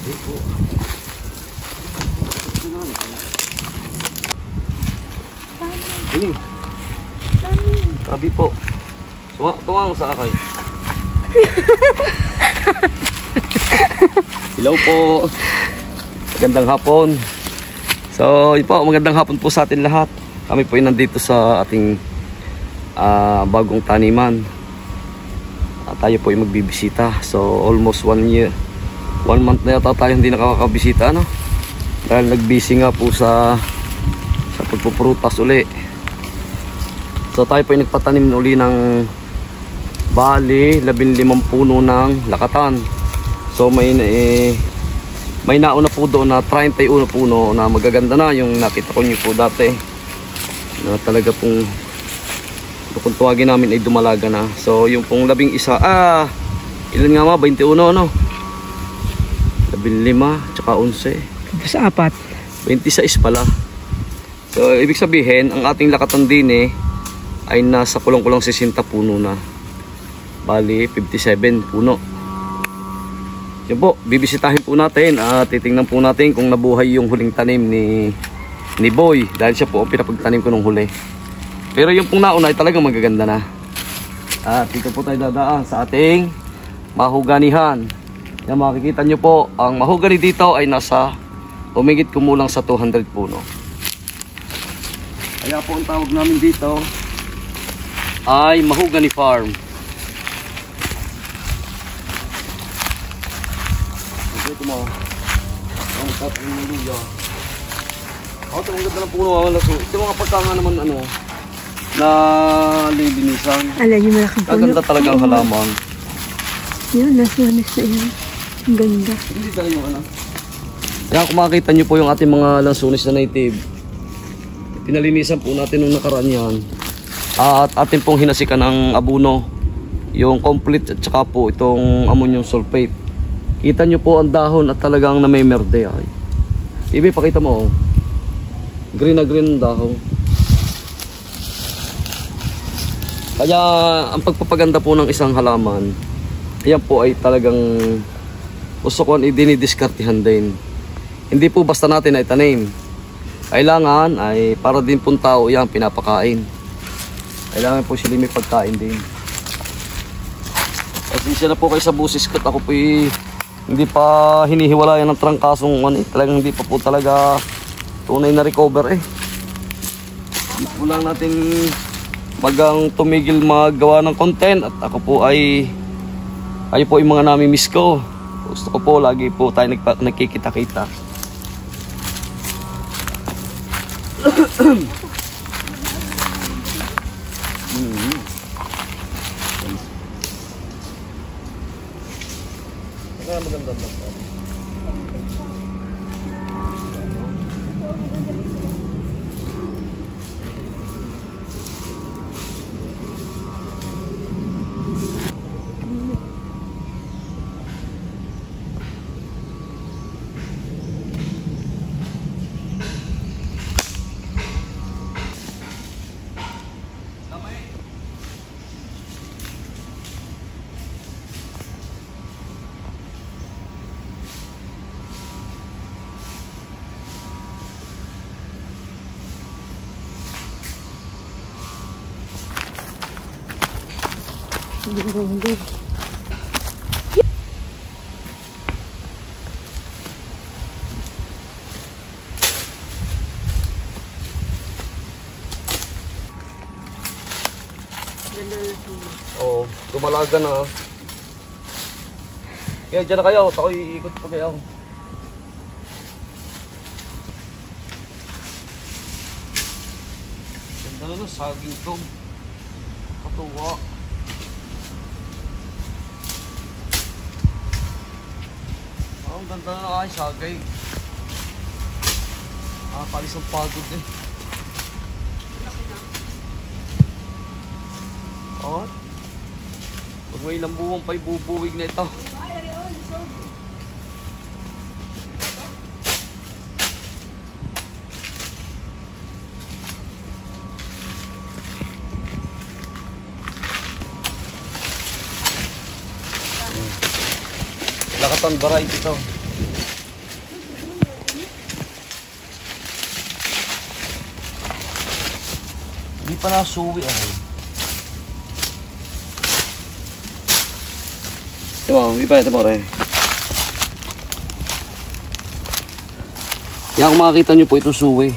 Ini. Sabi po. Tuwang sa akay. Hello po. Magandang hapon. So, yun po, magandang hapon po sa atin lahat. Kami po ay nandito sa ating bagong taniman. Tayo po ay magbibisita. So, almost 1 year. 1 month na yata tayo hindi nakakabisita, no? Dahil nagbisi nga po sa pagpuprutas uli. So, tayo po ay nagpatanim uli ng bali 15 puno ng lakatan. So, may nauna po doon na 31 puno na magaganda na. Yung nakita ko nyo po dati na talaga pong kung tuwagin namin ay dumalaga na. So yung pong 11, ilan nga ma? 21 no? 15 tsaka 11 sa 4 26 pala. So ibig sabihin ang ating lakatan din ay nasa kulang-kulang 60 puno na. Bali 57 puno. Yun po, bibisitahin po natin at titingnan po natin kung nabuhay yung huling tanim ni Boy, dahil siya po ang pinapagtanim ko nung huli. Pero yung pong nauna ay talagang magaganda na. At dito po tayo dadaan sa ating mahuganihan. Yan, makikita nyo po, ang mahugani dito ay nasa umigit kumulang sa 200 puno. Kaya po ang tawag namin dito ay Mahogany Farm. Ito mo. Ang tapos ng luya. Ito ang ganda ng puno. Ito mga pagkanga naman na lilinisan. Alam niyo malaking puno. Ganda talaga ang halaman. Yun, nasuhanas na yun. Ang ganda. Hindi talaga yung Kaya kung makikita nyo po yung ating mga lansunis na native, pinalinisan po natin nung nakaraan yan. At atin pong hinasikan ng abono, yung complete at saka po itong ammonium sulfate. Kita nyo po ang dahon at talagang namimerde. Ibi, pakita mo. Green na green ang dahon. Kaya ang pagpapaganda po ng isang halaman, ayan po ay talagang gusto ko dinidiskartihan din. Hindi po basta natin ay tanim. Kailangan ay para din pong tao yan pinapakain. Kailangan po sila may pagkain din. Pasensya na po kayo sa busis ko. Ako po hindi pa hinihiwalayan ng trangkasong talagang hindi pa po talaga tunay na recover Hindi po lang natin magang tumigil magawa ng content at ako po ay po yung mga nami-miss ko. Gusto ko po lagi po tayo nagkikita-kita. Maganda na. Hindi. Oo, dumalaga na. Kaya dyan na kayo, ako iikot pa kayo. Ganda na saging to. Katuwa. Ang ganda na ay sagay. Palis ang pagod Pag may lambuwang pa'y bubuwig na ito. Lakatan variety ito. Hindi pa nasuwi ay. Hindi pa ito po rin. Yan, kung makikita nyo po ito suwi.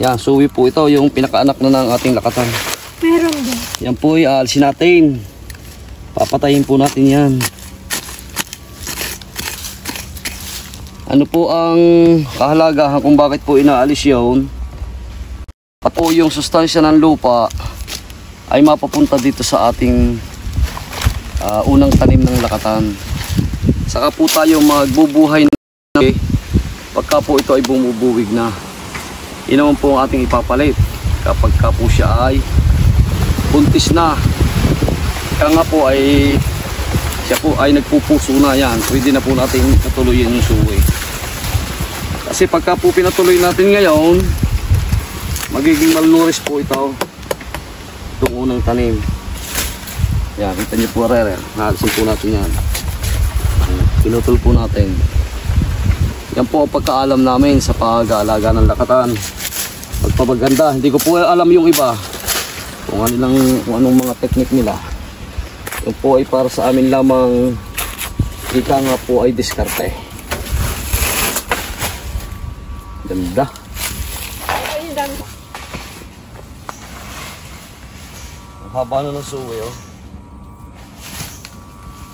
Yan, suwi po ito, yung pinakaanak na ng ating lakatan. Meron din. Yan po ay aalisin natin. Papatayin po natin yan. Ano po ang kahalagahan kung bakit po inaalis yun? At po yung sustansya ng lupa ay mapapunta dito sa ating unang tanim ng lakatan. Saka po tayo magbubuhay na pagka po ito ay bumubuwig na. Yun naman po ang ating ipapalit kapag ka po siya ay buntis na. Kaya nga po ay siya po ay nagpupuso na yan. Pwede na po natin patuloyin yung suwi. Kasi pagka po pinatuloy natin ngayon, magiging malnourished po ito. Itong unang tanim. Yan, kita niyo po rere. Naalisin po natin yan. Pinutol po natin. Yan po ang pagkaalam namin sa pag-aalaga ng lakatan. Pagpapaganda, hindi ko po alam yung iba kung anong mga teknik nila. Yung po ay para sa amin lamang, ika nga po ay diskarte. Ganda. Ang haba na ng suwi, oh.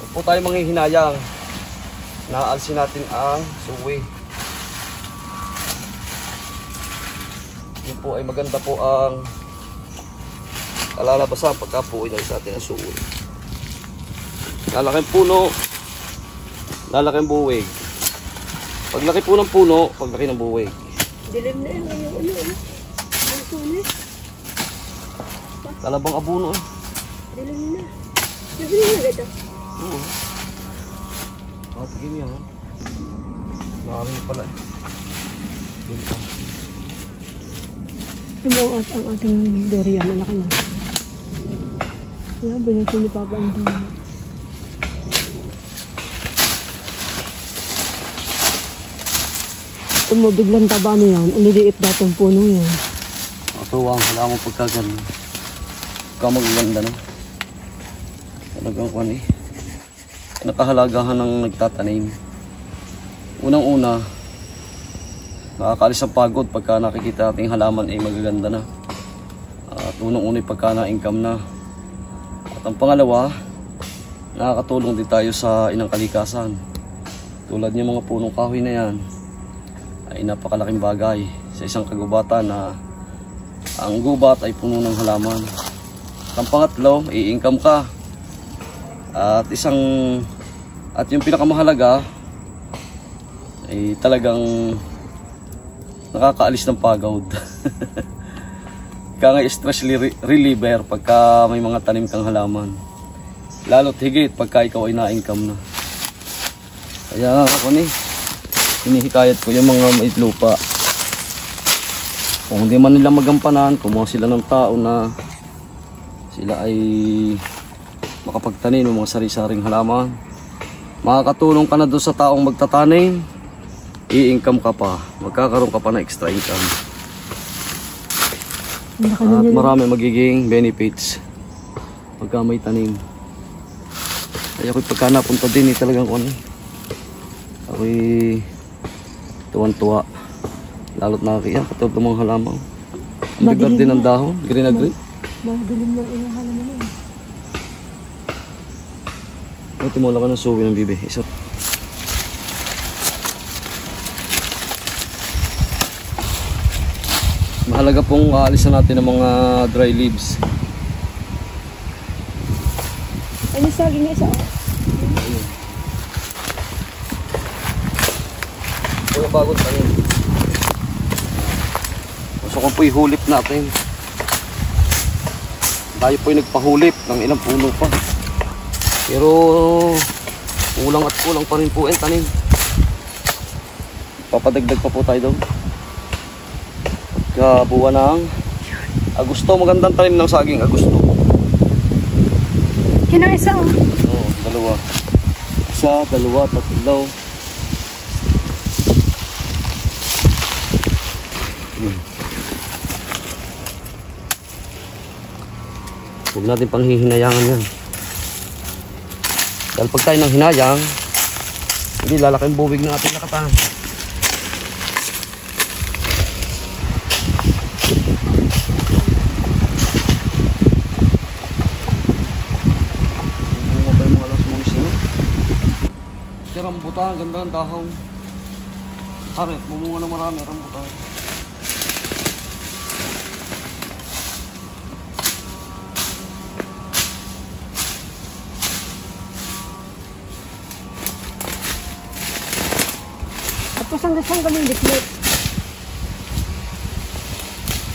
Huwag po tayo manghihinayang. Naalsin natin ang suwi. Yun po ay maganda po ang kalalabasan pagka po inay sa atin ang suwi. Lalaking puno, lalaking buwig. Paglaki po ng puno, paglaki ng buwig. Dilim na yun yung ano. Ang sunis. Talabang abuno, eh. Dilim na. Dilim na ganda. Oo. Tigil yan, ha? Maraming pala, eh. Yun pa. Ito ang ating durian na laki na. Wala, binigyan ni Papa ang durian. Kung mo biglang taba na yan, uliliit datong puno yan. Matuwang, wala akong pagkagan. Ikaw magaganda, no? Talagang kwan, eh. Nakahalagahan ng nagtatanim. Unang-una, nakakaalis ang pagod pagka nakikita ating halaman ay magaganda na. At unang-una pagka na-income na. At ang pangalawa, nakakatulong din tayo sa inang kalikasan. Tulad ng mga punong kahoy na yan ay napakalaking bagay sa isang kagubatan na ang gubat ay puno ng halaman. At ang pangatlo, i-income ka. At yung pinakamahalaga ay talagang nakakaalis ng pagod. Kaya nga stress reliever pagka may mga tanim kang halaman. Lalo't higit pagka ikaw ay na-income na. Kaya ako hinihikayat ko yung mga mait lupa. Kung hindi man nila magampanan, kumuha sila ng tao na sila ay makapagtanim ng mga sari-saring halaman. Makakatulong ka na doon sa taong magtatanim, i-income ka pa, magkakaroon ka pa na extra income. At marami magiging benefits pagka may tanim. Kaya ako'y pagka napunta din talagang ako'y tuwan-tuwa. Lalo't nakakaya katulad ng mga halaman. Ang bigat din ng dahon, green na green. Madilim na ilang halaman na yun. Ay, timula ka ng suwi ng bibi. Isa. Mahalaga pong aalisan natin ng mga dry leaves. Ano saging na isa? Ito yung bagong tanim. Gusto ko po ihulip natin. Tayo po yung nagpahulip ng ilang puno pa. Pero kulang at kulang pa rin po ang tanim. Papadagdag pa po tayo doon. Buwan ng Agosto, magandang tanim ng saging Agosto. Yan ang isa, oh. Oo, dalawa. Isa, dalawa, tatlo. Huwag natin pang hihinayangan yan. Dahil pag tayo nang hinayang, hindi lalaki ang bubig ng ating lakatan. Rambutan, ganda ng dahon. Haret, bumunga na marami rambutan. Tapos hanggang kami diklit.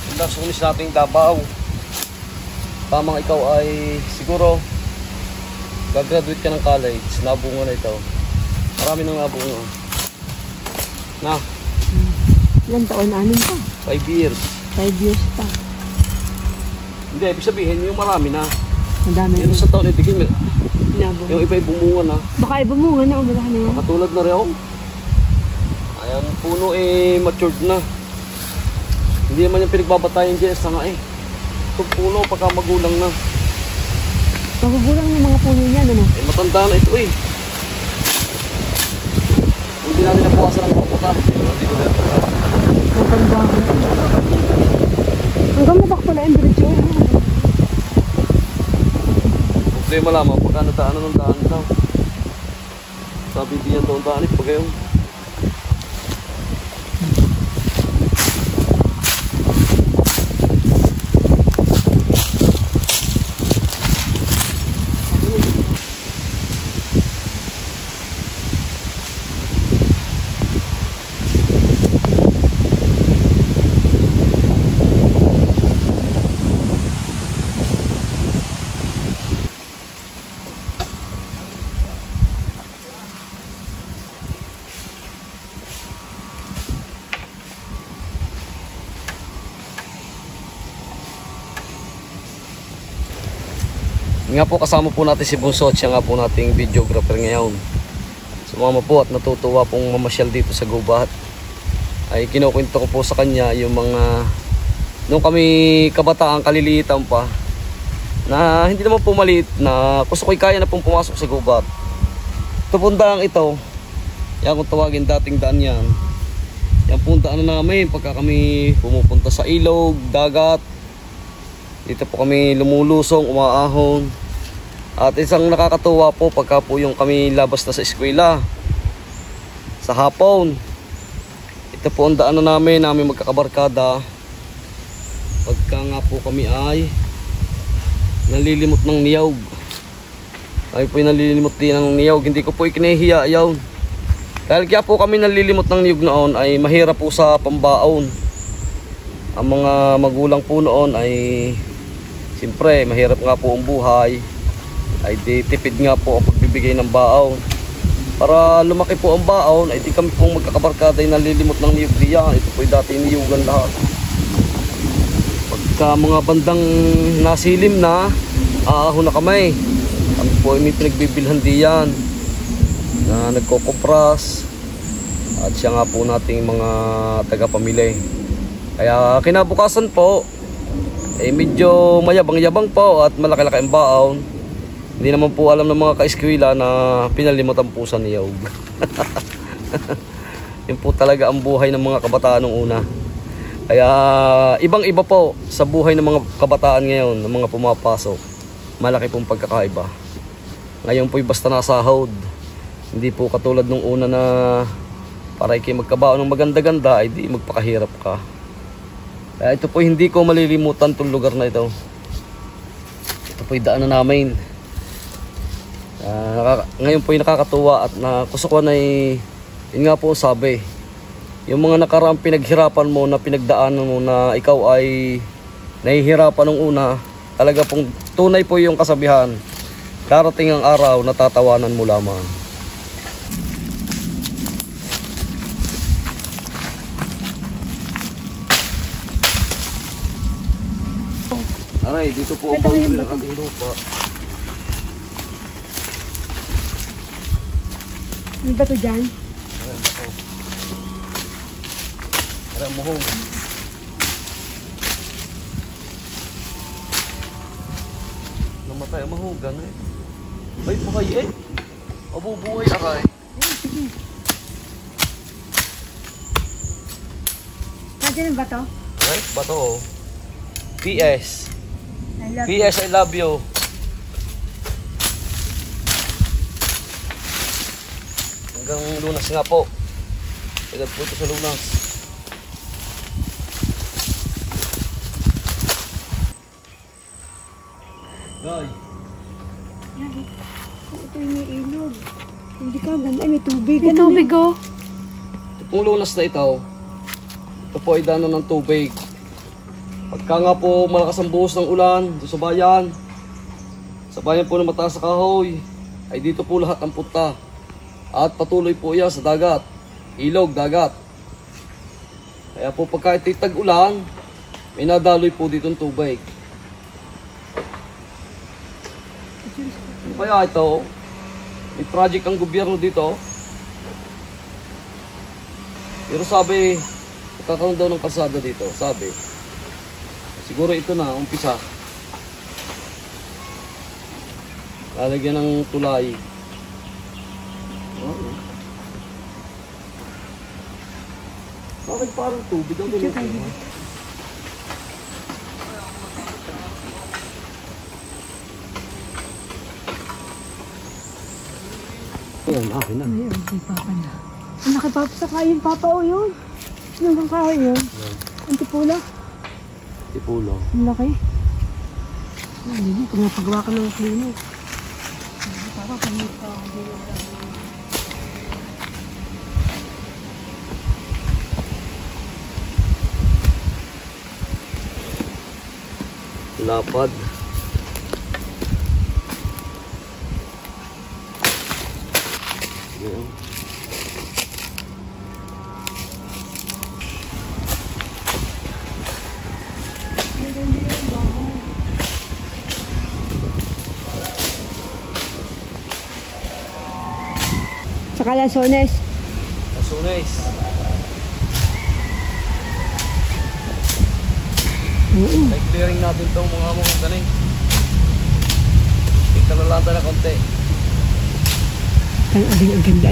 Hanggang sunis natin Davao. Tamang ikaw ay siguro gagraduate ka ng college, nabunga na ito. Marami nang nabunga. Na? Ilang taon? 6 pa? 5 years. 5 years pa. Hindi, ibig sabihin yung marami na. Madami Yung na. sa taon, itigil. Nabunga. Yung iba ay bumunga na. Baka ibumunga na, umalahan na yan. Katulad na rin ako. Ayan, puno eh matured na. Hindi naman yung pinagbabatayan dyan sa nga eh. Itong puno pagka magulang na. Magugulang yung mga puno niyan, ano? Eh matanda na ito eh. Hindi namin nabukasan ang kaputa. Matanda ko. Hanggang matakpo na yung diretso. Problema lamang pagka nadaanan ng daan daw. Sabi di yan daw ang daan eh pag gayon. Nga po kasama po natin si Bunso at siya nga po nating videographer ngayon. Sumama po at natutuwa pong mamasyal dito sa gubat. Ay kinukwento ko po sa kanya yung mga nung kami kabataan kaliliitan pa na hindi naman po maliit na gusto ko'y kaya na pong pumasok sa gubat. Ito pong daang ito, yan kung tawagin dating daan yan. Yan pong daan na namin pagka kami pumupunta sa ilog, dagat. Dito po kami lumulusong, umaahon. At isang nakakatuwa po pagka po yung kami labas na sa eskwela sa hapon. Ito po ang daan na namin magkakabarkada. Pagka nga po kami ay nalilimot ng niyog. Ay po yung nalilimot din ng niyog. Hindi ko po ikinahiya yaw. Dahil kaya po kami nalilimot ng niyog noon ay mahirap po sa pambaon. Ang mga magulang po noon ay siyempre mahirap nga po ang buhay. Ay di tipid nga po ang pagbibigay ng baon. Para lumaki po ang baon ay di kami pong magkakabarkada ay nalilimot ng niyog diyan. Ito po yung dati niyugan lahat. Pagka mga bandang nasilim na, aahon na kami. Kami po ay may pinagbibilhan diyan na nagkokopras. At siya nga po nating mga tagapamili. Kaya kinabukasan po eh medyo mayabang-yabang po at malaki-laki ang baon. Hindi naman po alam ng mga ka-eskwela na pinalimutan po sa niyog. Yun po talaga ang buhay ng mga kabataan nung una. Kaya ibang-iba po sa buhay ng mga kabataan ngayon, ng mga pumapasok. Malaki pong pagkakaiba. Ngayon po'y basta nasahod. Hindi po katulad nung una na para kayo magkabaon ng maganda-ganda ay di magpakahirap ka. Kaya ito po hindi ko malilimutan itong lugar na ito. Ito po yung daan na namin. Ngayon po yung nakakatuwa at gusto ko na yun nga po sabi. Yung mga nakaraang pinaghirapan mo na pinagdaanan mo na ikaw ay nahihirapan nung una. Talaga pong tunay po yung kasabihan. Darating ang araw na tatawanan mo lamang. Aray, dito po ang boundary ng ating lupa. Ano ba ito dyan? Aray, ako. Aray, muhong. namatay ang mahugan eh. Ay, buhay eh. Mabubuhay aray. Nandiyan ba to? Right, bato oh. PS. I love PS, I love you. Hanggang Lunas nga po. Agad po ito sa Lunas. Guy. Ito yung ilog. Hindi ka ganda. Ay, may tubig. May tubig oh. Ito pong Lunas na ito. Ito po ay dano ng tubig. Pagka nga po malakas ang buhos ng ulan dito sa bayan po na mataas sa kahoy, ay dito po lahat ang punta. At patuloy po yan sa dagat, ilog, dagat. Kaya po pagka ito'y tag-ulan, may nadaloy po dito ng tubig. Ano kaya ito? May project ang gobyerno dito. Pero sabi, magkakaroon daw ng kalsada dito, sabi. Siguro ito na, umpisa. Lalagyan ng tulay. Oh. Bakit parang tubig ang gulo? Ayan, akin na. Ay, ang papa na. Ang nakipapa sa kayo yung papa o yun. Yung bang kahoy yun? Ang tipula. Tipulo. Ang laki. Ay, hindi. Pumapagawa ka ng klinik. Para kami pa. Lapad. Ayan. Sa Calasones. Asunes. Like clearing natin itong mga ganing. Tingnan na lang tayo na konti. Ang aling ang ganda.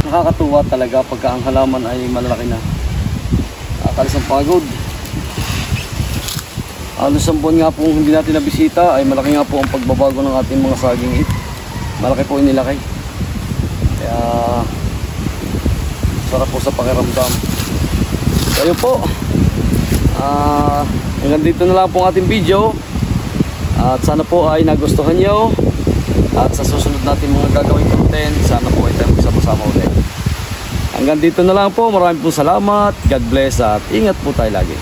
Nakakatuwa talaga pagka ang halaman ay malalaki na. Nakakalis ang pagod. Halos ang buwan nga po hindi natin nabisita ay malaki nga po ang pagbabago ng ating mga saging it. Malaki po inilaki. Kaya sarap po sa pakiramdam. So ayun po. Hanggang dito na lang po ang ating video. At sana po ay nagustuhan nyo. At sa susunod natin mga gagawing content, sana po ay tayo magsama-sama ulit. Hanggang dito na lang po. Maraming po salamat. God bless at ingat po tayo lagi.